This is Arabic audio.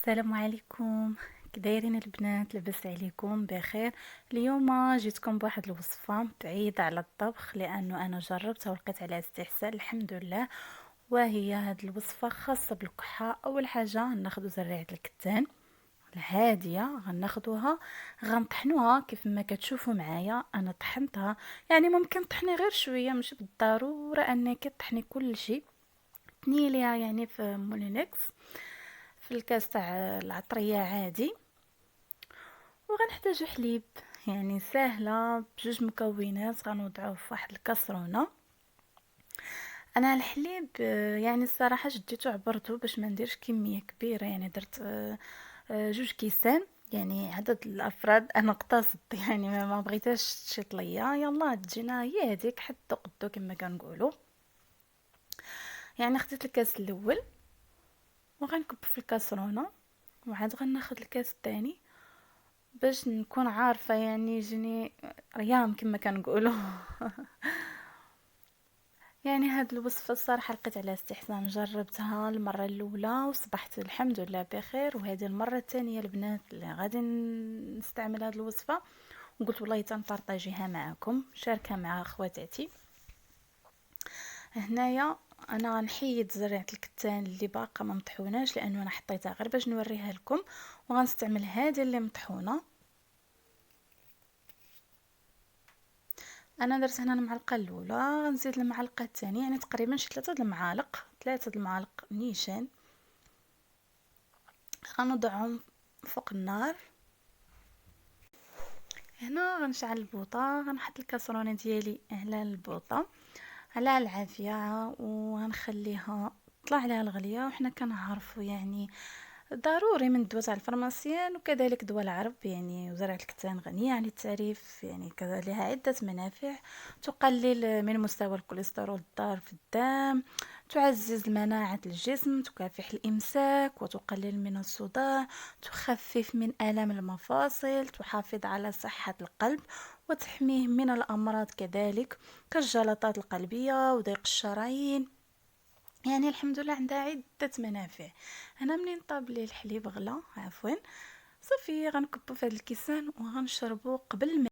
السلام عليكم. كدايرين البنات؟ لبس عليكم بخير. اليوم جيتكم بواحد الوصفه بعيده على الطبخ لانه انا جربتها ولقيت عليها استحسان الحمد لله. وهي هاد الوصفه خاصه بالكحه. اول حاجه غناخذ زريعه الكتان الهاديه، غناخذوها غنطحنوها كيف ما كتشوفوا معايا. انا طحنتها، يعني ممكن طحني غير شويه، مش بالضروره انك طحني كل شيء. تني ليها يعني في مولينكس في الكاس تاع العطريه عادي. وغنحتاجو حليب، يعني سهله بجوج مكونات غنوضعوه في واحد الكاسرونه. انا الحليب يعني الصراحه شديته عبرته باش ما نديرش كميه كبيره، يعني درت جوج كيسان. يعني عدد الافراد انا اقتصدت يعني ما بغيتهاش تشيط ليا، يلا تجينا هي هذيك حتى قدو كما كنقولوا. يعني خديت الكاس الاول وغنكب في الكاسرونه، وعاد غناخد الكاس الثاني باش نكون عارفه يعني يجيني ريام كما كنقولوا. يعني هاد الوصفه الصراحه لقيت عليها استحسان، جربتها المره الاولى وصبحت الحمد لله بخير، وهذه المره الثانيه البنات اللي غادي نستعمل هاد الوصفه وقلت والله تنبارطاجيها معكم، شاركها مع خواتاتي. هنايا انا غنحيد زريعه الكتان اللي باقا ما مطحوناش لانه انا حطيتها غير باش نوريها لكم، وغنستعمل هذه اللي مطحونه. انا درت هنا المعلقه الاولى، غنزيد المعلقه الثانيه، يعني تقريبا شي ثلاثه المعالق نيشان. غنوضعهم فوق النار. هنا غنشعل البوطه، غنحط الكاسرونه ديالي على البوطه على العافيه، وغنخليها طلع عليها الغليه. وحنا كنعرفوا يعني ضروري من الدواء تاع الفرماسيان وكذلك دواء العرب، يعني وزرع الكتان غنية عن التعريف، يعني كذا لها عدة منافع. تقلل من مستوى الكوليسترول الضار في الدم، تعزز مناعة الجسم، تكافح الإمساك وتقلل من الصداع، تخفف من آلام المفاصل، تحافظ على صحة القلب وتحميه من الأمراض كذلك كالجلطات القلبية وضيق الشرايين. يعني الحمد لله عندها عدة منافع. انا منين طاب لي الحليب غلا عفوا صافي غنكبو في هذا الكيسان وغنشربو قبل ما